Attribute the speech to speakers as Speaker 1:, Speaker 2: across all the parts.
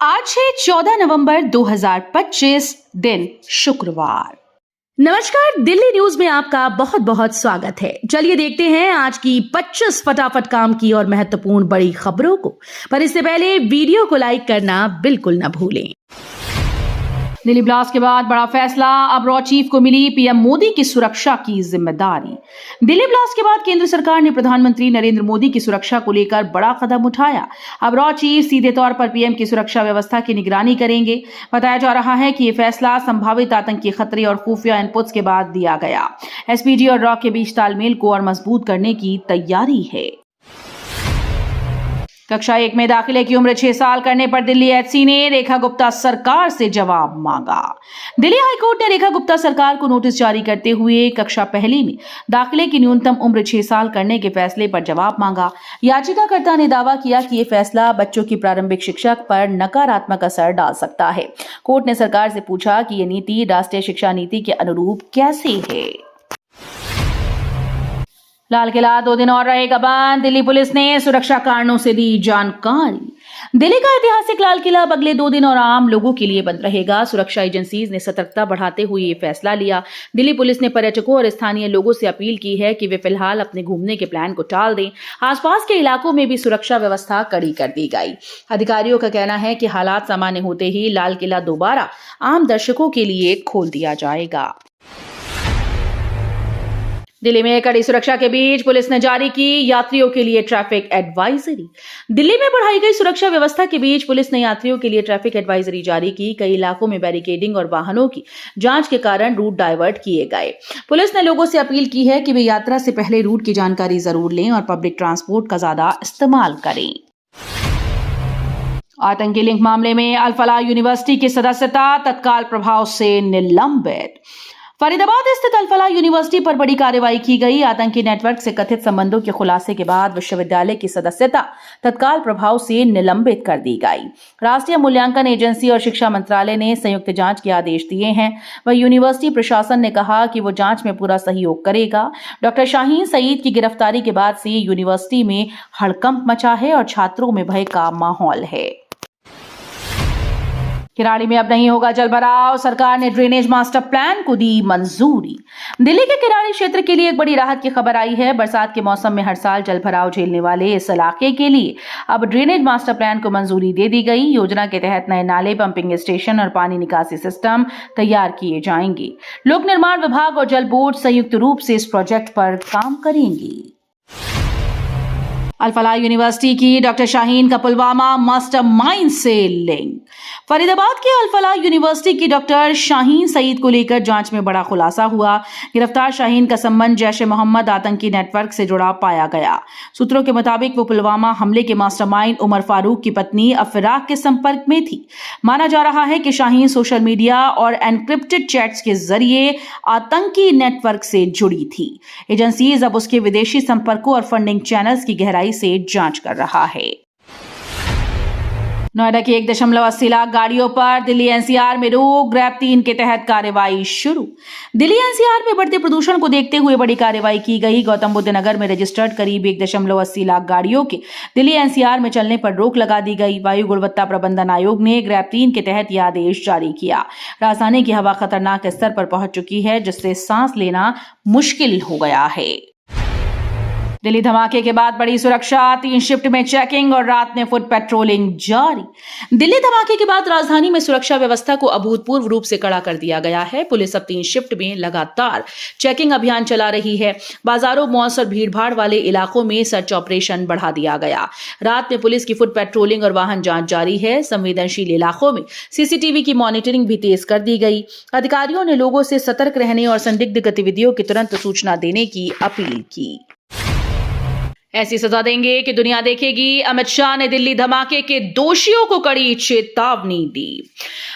Speaker 1: आज है 14 नवंबर 2025 दिन शुक्रवार। नमस्कार, दिल्ली न्यूज में आपका बहुत बहुत स्वागत है। चलिए देखते हैं आज की 25 फटाफट काम की और महत्वपूर्ण बड़ी खबरों को। पर इससे पहले वीडियो को लाइक करना बिल्कुल न भूलें। दिल्ली ब्लास्ट के बाद बड़ा फैसला, अब रॉ चीफ को मिली पीएम मोदी की सुरक्षा की जिम्मेदारी। दिल्ली ब्लास्ट के बाद केंद्र सरकार ने प्रधानमंत्री नरेंद्र मोदी की सुरक्षा को लेकर बड़ा कदम उठाया। अब रॉ चीफ सीधे तौर पर पीएम की सुरक्षा व्यवस्था की निगरानी करेंगे। बताया जा रहा है कि यह फैसला संभावित आतंकी खतरे और खुफिया इनपुट्स के बाद दिया गया। एसपीजी और रॉ के बीच तालमेल को और मजबूत करने की तैयारी है। कक्षा 1 में दाखिले की उम्र 6 साल करने पर दिल्ली एचसी ने रेखा गुप्ता सरकार से जवाब मांगा। दिल्ली हाईकोर्ट ने रेखा गुप्ता सरकार को नोटिस जारी करते हुए कक्षा 1 में दाखिले की न्यूनतम उम्र 6 साल करने के फैसले पर जवाब मांगा। याचिकाकर्ता ने दावा किया कि यह फैसला बच्चों की प्रारंभिक शिक्षा पर नकारात्मक असर डाल सकता है। कोर्ट ने सरकार से पूछा कि यह नीति राष्ट्रीय शिक्षा नीति के अनुरूप कैसे है। लाल किला 2 दिन और रहेगा बंद, दिल्ली पुलिस ने सुरक्षा कारणों से दी जानकारी। दिल्ली का ऐतिहासिक लाल किला अब अगले 2 दिन और आम लोगों के लिए बंद रहेगा। सुरक्षा एजेंसीज ने सतर्कता बढ़ाते हुए ये फैसला लिया। दिल्ली पुलिस ने पर्यटकों और स्थानीय लोगों से अपील की है कि वे फिलहाल अपने घूमने के प्लान को टाल दें। आसपास के इलाकों में भी सुरक्षा व्यवस्था कड़ी कर दी गई। अधिकारियों का कहना है कि हालात सामान्य होते ही लाल किला दोबारा आम दर्शकों के लिए खोल दिया जाएगा। दिल्ली में कड़ी सुरक्षा के बीच पुलिस ने जारी की यात्रियों के लिए ट्रैफिक एडवाइजरी। दिल्ली में बढ़ाई गई सुरक्षा व्यवस्था के बीच पुलिस ने यात्रियों के लिए ट्रैफिक एडवाइजरी जारी की। कई इलाकों में बैरिकेडिंग और वाहनों की जांच के कारण रूट डाइवर्ट किए गए। पुलिस ने लोगों से अपील की है कि वे यात्रा से पहले रूट की जानकारी जरूर लें और पब्लिक ट्रांसपोर्ट का ज्यादा इस्तेमाल करें। आतंकी लिंक मामले में अल फलाह यूनिवर्सिटी की सदस्यता तत्काल प्रभाव से निलंबित। फरीदाबाद स्थित अल फलाह यूनिवर्सिटी पर बड़ी कार्रवाई की गई। आतंकी नेटवर्क से कथित संबंधों के खुलासे के बाद विश्वविद्यालय की सदस्यता तत्काल प्रभाव से निलंबित कर दी गई। राष्ट्रीय मूल्यांकन एजेंसी और शिक्षा मंत्रालय ने संयुक्त जांच के आदेश दिए हैं। वह यूनिवर्सिटी प्रशासन ने कहा कि वो जांच में पूरा सहयोग करेगा। डॉक्टर शाहीन सईद की गिरफ्तारी के बाद से यूनिवर्सिटी में हड़कंप मचा है और छात्रों में भय का माहौल है। किराड़ी में अब नहीं होगा जलभराव, सरकार ने ड्रेनेज मास्टर प्लान को दी मंजूरी। दिल्ली के किराड़ी क्षेत्र के लिए एक बड़ी राहत की खबर आई है। बरसात के मौसम में हर साल जलभराव झेलने वाले इस इलाके के लिए अब ड्रेनेज मास्टर प्लान को मंजूरी दे दी गई। योजना के तहत नए नाले, पंपिंग स्टेशन और पानी निकासी सिस्टम तैयार किए जाएंगे। लोक निर्माण विभाग और जल बोर्ड संयुक्त रूप से इस प्रोजेक्ट पर काम करेंगे। अल फलाह यूनिवर्सिटी की डॉक्टर शाहीन का पुलवामा मास्टरमाइंड से लिंक। फरीदाबाद के अल फलाह यूनिवर्सिटी की डॉक्टर शाहीन सईद को लेकर जांच में बड़ा खुलासा हुआ। गिरफ्तार शाहीन का संबंध जैश-ए-मोहम्मद आतंकी नेटवर्क से जुड़ा पाया गया। सूत्रों के मुताबिक वो पुलवामा हमले के मास्टरमाइंड उमर फारूक की पत्नी अफराक के संपर्क में थी। माना जा रहा है कि शाहीन सोशल मीडिया और एनक्रिप्टेड चैट्स के जरिए आतंकी नेटवर्क से जुड़ी थी। एजेंसीज अब उसके विदेशी संपर्कों और फंडिंग चैनल्स की गहराई से जांच कर रहा है। नोएडा की 1.80 लाख गाड़ियों पर दिल्ली एनसीआर में रोक, ग्रैब 3 के तहत कार्रवाई शुरू। दिल्ली एनसीआर में बढ़ते प्रदूषण को देखते हुए बड़ी कार्रवाई की गई। गौतम बुद्ध नगर में रजिस्टर्ड करीब 1.80 लाख गाड़ियों के दिल्ली एनसीआर में चलने पर रोक लगा दी गई। वायु गुणवत्ता प्रबंधन आयोग ने ग्रैब 3 के तहत यह आदेश जारी किया। राजधानी की हवा खतरनाक स्तर पर पहुंच चुकी है, जिससे सांस लेना मुश्किल हो गया है। दिल्ली धमाके के बाद बड़ी सुरक्षा, 3 शिफ्ट में चेकिंग और रात में फुट पेट्रोलिंग जारी। दिल्ली धमाके के बाद राजधानी में सुरक्षा व्यवस्था को अभूतपूर्व रूप से कड़ा कर दिया गया है। पुलिस अब 3 शिफ्ट में लगातार चेकिंग अभियान चला रही है। बाजारों, मॉल्स और भीड़भाड़ वाले इलाकों में सर्च ऑपरेशन बढ़ा दिया गया। रात में पुलिस की फुट पेट्रोलिंग और वाहन जांच जारी है। संवेदनशील इलाकों में सीसीटीवी की मॉनिटरिंग भी तेज कर दी गई। अधिकारियों ने लोगों से सतर्क रहने और संदिग्ध गतिविधियों की तुरंत सूचना देने की अपील की। ऐसी सजा देंगे कि दुनिया देखेगी, अमित शाह ने दिल्ली धमाके के दोषियों को कड़ी चेतावनी दी।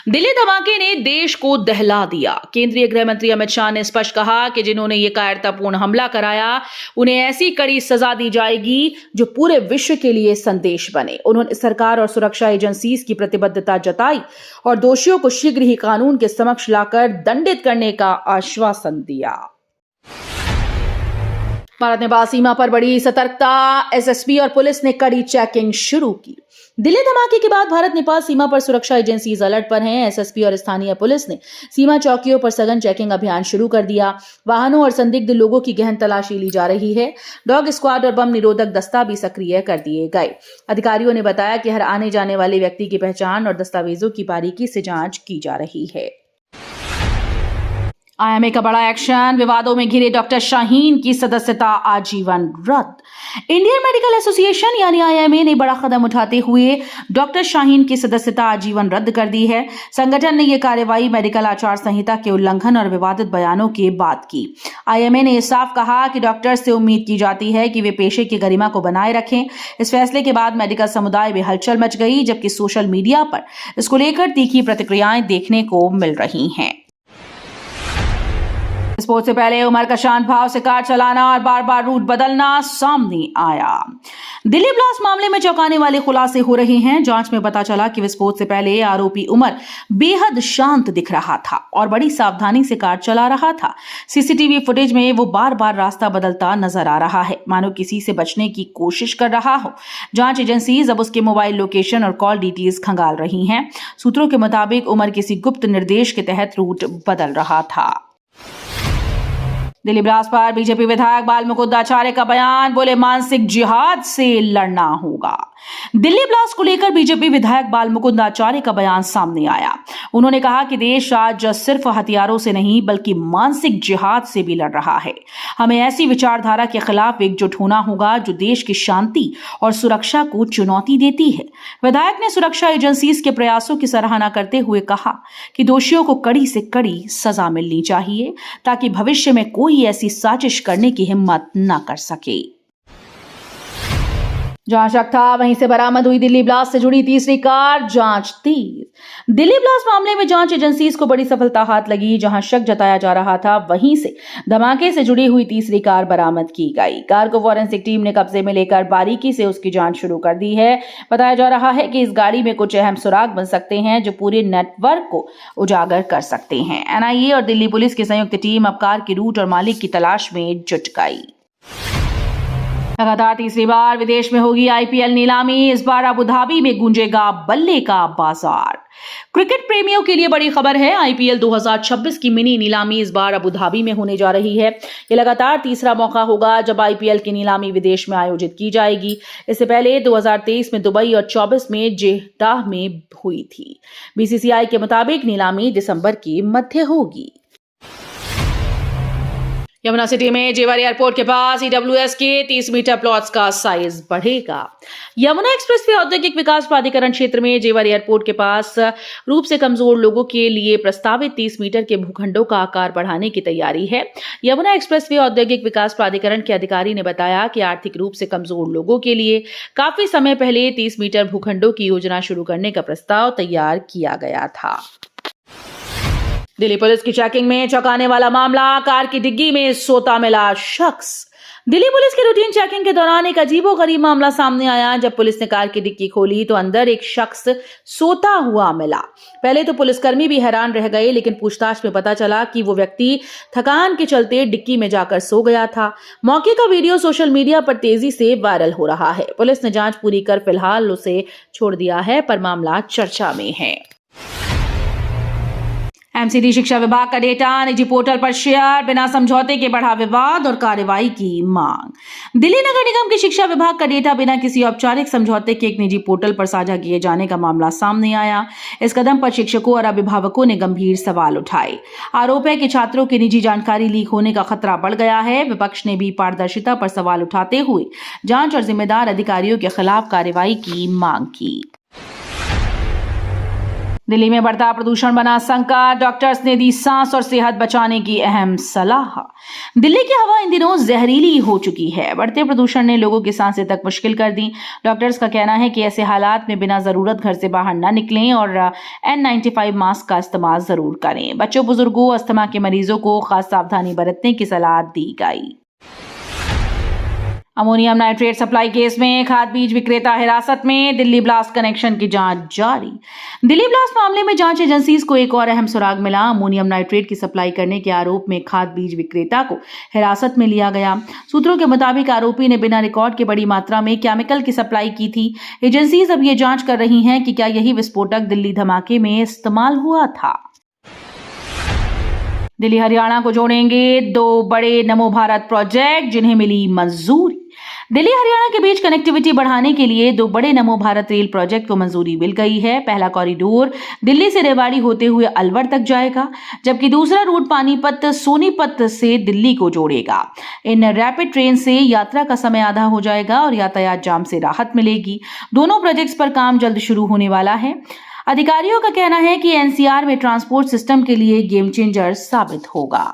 Speaker 1: दिल्ली धमाके ने देश को दहला दिया। केंद्रीय गृह मंत्री अमित शाह ने स्पष्ट कहा कि जिन्होंने ये कायरतापूर्ण हमला कराया, उन्हें ऐसी कड़ी सजा दी जाएगी जो पूरे विश्व के लिए संदेश बने। उन्होंने सरकार और सुरक्षा एजेंसीज की प्रतिबद्धता जताई और दोषियों को शीघ्र ही कानून के समक्ष लाकर दंडित करने का आश्वासन दिया। भारत नेपाल सीमा पर बड़ी सतर्कता, एसएसबी और पुलिस ने कड़ी चेकिंग शुरू की। दिल्ली धमाके के बाद भारत नेपाल सीमा पर सुरक्षा एजेंसीज अलर्ट पर हैं। एसएसपी और स्थानीय पुलिस ने सीमा चौकियों पर सघन चेकिंग अभियान शुरू कर दिया। वाहनों और संदिग्ध लोगों की गहन तलाशी ली जा रही है। डॉग स्क्वाड और बम निरोधक दस्ता भी सक्रिय कर दिए गए। अधिकारियों ने बताया कि हर आने जाने वाले व्यक्ति की पहचान और दस्तावेजों की बारीकी से जांच की जा रही है। आईएमए का बड़ा एक्शन, विवादों में घिरे डॉक्टर शाहीन की सदस्यता आजीवन रद्द। इंडियन मेडिकल एसोसिएशन यानी आईएमए ने बड़ा कदम उठाते हुए डॉक्टर शाहीन की सदस्यता आजीवन रद्द कर दी है। संगठन ने यह कार्रवाई मेडिकल आचार संहिता के उल्लंघन और विवादित बयानों के बाद की। आईएमए ने यह साफ कहा कि डॉक्टर्स से उम्मीद की जाती है कि वे पेशे की गरिमा को बनाए रखें। इस फैसले के बाद मेडिकल समुदाय में हलचल मच गई, जबकि सोशल मीडिया पर इसको लेकर तीखी प्रतिक्रियाएं देखने को मिल रही हैं। स्पोर्ट्स से पहले उमर का शांत भाव से कार चलाना और बार बार रूट बदलना सामने आया। दिल्ली ब्लास्ट मामले में चौंकाने वाले खुलासे हो रहे हैं। जांच में पता चला कि विस्फोट से पहले आरोपी उमर बेहद शांत दिख रहा था और बड़ी सावधानी से कार चला रहा था। सीसीटीवी फुटेज में वो बार बार रास्ता बदलता नजर आ रहा है, मानो किसी से बचने की कोशिश कर रहा हो। जांच एजेंसीज अब उसके मोबाइल लोकेशन और कॉल डिटेल्स खंगाल रही हैं। सूत्रों के मुताबिक उमर किसी गुप्त निर्देश के तहत रूट बदल रहा था। दिल्ली ब्लास्ट पर बीजेपी विधायक बाल मुकुंद आचार्य का बयान, बोले मानसिक जिहाद से लड़ना होगा। दिल्ली ब्लास्ट को लेकर बीजेपी विधायक बाल मुकुंद आचार्य का बयान सामने आया। उन्होंने कहा कि देश आज सिर्फ हथियारों से नहीं बल्कि मानसिक जिहाद से भी लड़ रहा है। हमें ऐसी विचारधारा के खिलाफ एकजुट होना होगा जो देश की शांति और सुरक्षा को चुनौती देती है। विधायक ने सुरक्षा एजेंसीज के प्रयासों की सराहना करते हुए कहा कि दोषियों को कड़ी से कड़ी सजा मिलनी चाहिए ताकि भविष्य में कोई ऐसी साजिश करने की हिम्मत न कर सके। जहां शक था वहीं से बरामद हुई दिल्ली ब्लास्ट से जुड़ी तीसरी कार, जांच तेज। दिल्ली ब्लास्ट मामले में जांच एजेंसीज को बड़ी सफलता हाथ लगी। जहां शक जताया जा रहा था वहीं से धमाके से जुड़ी हुई तीसरी कार बरामद की गई। कार को फॉरेंसिक टीम ने कब्जे में लेकर बारीकी से उसकी जांच शुरू कर दी है। बताया जा रहा है कि इस गाड़ी में कुछ अहम सुराग बन सकते हैं जो पूरे नेटवर्क को उजागर कर सकते हैं। एनआईए और दिल्ली पुलिस की संयुक्त टीम अब कार के रूट और मालिक की तलाश में जुट गई। लगातार तीसरी बार विदेश में होगी आईपीएल नीलामी। इस बार अबू धाबी में गूंजेगा बल्ले का बाजार। क्रिकेट प्रेमियों के लिए बड़ी खबर है। आईपीएल 2026 की मिनी नीलामी इस बार अबू धाबी में होने जा रही है। ये लगातार तीसरा मौका होगा जब आईपीएल की नीलामी विदेश में आयोजित की जाएगी। इससे पहले 2023 में दुबई और 24 में जेद्दाह में हुई थी। बीसीसीआई के मुताबिक नीलामी दिसंबर की मध्य होगी। यमुना सिटी में जेवर एयरपोर्ट के पास ईडब्ल्यूएस के 30 मीटर प्लॉट्स का साइज बढ़ेगा। यमुना एक्सप्रेसवे औद्योगिक विकास प्राधिकरण क्षेत्र में जेवर एयरपोर्ट के पास रूप से कमजोर लोगों के लिए प्रस्तावित 30 मीटर के भूखंडों का आकार बढ़ाने की तैयारी है। यमुना एक्सप्रेसवे औद्योगिक विकास प्राधिकरण के अधिकारी ने बताया कि आर्थिक रूप से कमजोर लोगों के लिए काफी समय पहले 30 मीटर भूखंडों की योजना शुरू करने का प्रस्ताव तैयार किया गया था। दिल्ली पुलिस की चेकिंग में चौंकाने वाला मामला, कार की डिग्गी में सोता मिला शख्स। दिल्ली पुलिस की रूटीन चेकिंग के दौरान एक अजीबोगरीब मामला सामने आया। जब पुलिस ने कार की डिग्गी खोली तो अंदर एक शख्स सोता हुआ मिला। पहले तो पुलिसकर्मी भी हैरान रह गए, लेकिन पूछताछ में पता चला कि वो व्यक्ति थकान के चलते डिग्गी में जाकर सो गया था। मौके का वीडियो सोशल मीडिया पर तेजी से वायरल हो रहा है। पुलिस ने जांच पूरी कर फिलहाल उसे छोड़ दिया है, पर मामला चर्चा में है। एमसीडी शिक्षा विभाग का डेटा निजी पोर्टल पर शेयर, बिना समझौते के बढ़ा विवाद और कार्रवाई की मांग। दिल्ली नगर निगम के शिक्षा विभाग का डेटा बिना किसी औपचारिक समझौते के एक निजी पोर्टल पर साझा किए जाने का मामला सामने आया। इस कदम पर शिक्षकों और अभिभावकों ने गंभीर सवाल उठाए। आरोप है कि छात्रों की निजी जानकारी लीक होने का खतरा बढ़ गया है। विपक्ष ने भी पारदर्शिता पर सवाल उठाते हुए जांच और जिम्मेदार अधिकारियों के खिलाफ कार्रवाई की मांग की। दिल्ली में बढ़ता प्रदूषण बना संकट, डॉक्टर्स ने दी सांस और सेहत बचाने की अहम सलाह। दिल्ली की हवा इन दिनों जहरीली हो चुकी है। बढ़ते प्रदूषण ने लोगों की सांसें तक मुश्किल कर दी। डॉक्टर्स का कहना है कि ऐसे हालात में बिना जरूरत घर से बाहर न निकलें और N95 मास्क का इस्तेमाल जरूर करें। बच्चों, बुजुर्गों, अस्थमा के मरीजों को खास सावधानी बरतने की सलाह दी गई। अमोनियम नाइट्रेट सप्लाई केस में खाद बीज विक्रेता हिरासत में, दिल्ली ब्लास्ट कनेक्शन की जांच जारी। दिल्ली ब्लास्ट मामले में जांच एजेंसीज को एक और अहम सुराग मिला। अमोनियम नाइट्रेट की सप्लाई करने के आरोप में खाद बीज विक्रेता को हिरासत में लिया गया। सूत्रों के मुताबिक आरोपी ने बिना रिकॉर्ड के बड़ी मात्रा में केमिकल की सप्लाई की थी। एजेंसीज अब ये जांच कर रही हैं कि क्या यही विस्फोटक दिल्ली धमाके में इस्तेमाल हुआ था। दिल्ली हरियाणा को जोड़ेंगे 2 बड़े नमो भारत प्रोजेक्ट, जिन्हें मिली मंजूरी। दिल्ली हरियाणा के बीच कनेक्टिविटी बढ़ाने के लिए 2 बड़े नमो भारत रेल प्रोजेक्ट को मंजूरी मिल गई है। पहला कॉरिडोर दिल्ली से रेवाड़ी होते हुए अलवर तक जाएगा, जबकि दूसरा रूट पानीपत सोनीपत से दिल्ली को जोड़ेगा। इन रैपिड ट्रेन से यात्रा का समय आधा हो जाएगा और यातायात जाम से राहत मिलेगी। दोनों प्रोजेक्ट्स पर काम जल्द शुरू होने वाला है। अधिकारियों का कहना है कि एनसीआर में ट्रांसपोर्ट सिस्टम के लिए गेम चेंजर साबित होगा।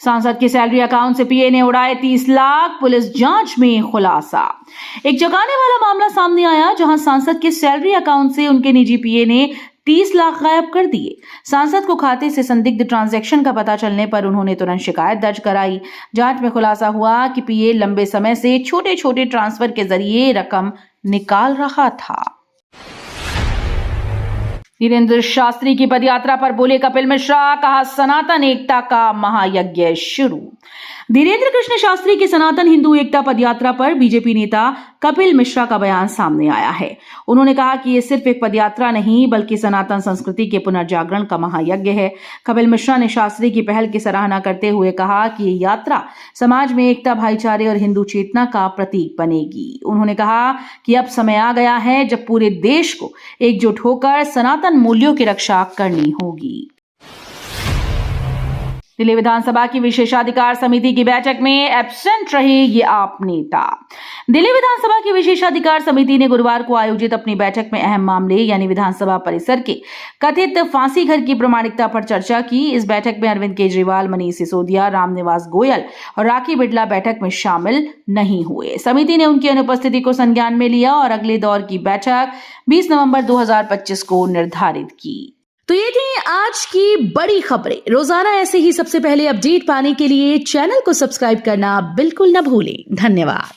Speaker 1: सांसद के सैलरी अकाउंट से पीए ने उड़ाए 30 लाख, पुलिस जांच में खुलासा। एक जगाने वाला मामला सामने आया, जहां सांसद के सैलरी अकाउंट से उनके निजी पीए ने 30 लाख गायब कर दिए। सांसद को खाते से संदिग्ध ट्रांजैक्शन का पता चलने पर उन्होंने तुरंत शिकायत दर्ज कराई। जांच में खुलासा हुआ कि पीए लंबे समय से छोटे छोटे ट्रांसफर के जरिए रकम निकाल रहा था। धीरेन्द्र शास्त्री की पदयात्रा पर बोले कपिल मिश्रा, कहा सनातन एकता का महायज्ञ शुरू। धीरेन्द्र कृष्ण शास्त्री की सनातन हिंदू एकता पदयात्रा पर बीजेपी नेता कपिल मिश्रा का बयान सामने आया है। उन्होंने कहा कि ये सिर्फ एक पदयात्रा नहीं बल्कि सनातन संस्कृति के पुनर्जागरण का महायज्ञ है। कपिल मिश्रा ने शास्त्री की पहल की सराहना करते हुए कहा कि ये यात्रा समाज में एकता, भाईचारे और हिंदू चेतना का प्रतीक बनेगी। उन्होंने कहा कि अब समय आ गया है जब पूरे देश को एकजुट होकर सनातन मूल्यों की रक्षा करनी होगी। दिल्ली विधानसभा की विशेषाधिकार समिति की बैठक में एब्सेंट रहे ये आप नेता। दिल्ली विधानसभा की विशेषाधिकार समिति ने गुरुवार को आयोजित अपनी बैठक में अहम मामले यानी विधानसभा परिसर के कथित फांसी घर की प्रामाणिकता पर चर्चा की। इस बैठक में अरविंद केजरीवाल, मनीष सिसोदिया, रामनिवास गोयल और राखी बिड़ला बैठक में शामिल नहीं हुए। समिति ने उनकी अनुपस्थिति को संज्ञान में लिया और अगले दौर की बैठक 20 नवंबर 2025 को निर्धारित की। तो ये थी आज की बड़ी खबरें। रोजाना ऐसे ही सबसे पहले अपडेट पाने के लिए चैनल को सब्सक्राइब करना बिल्कुल न भूलें। धन्यवाद।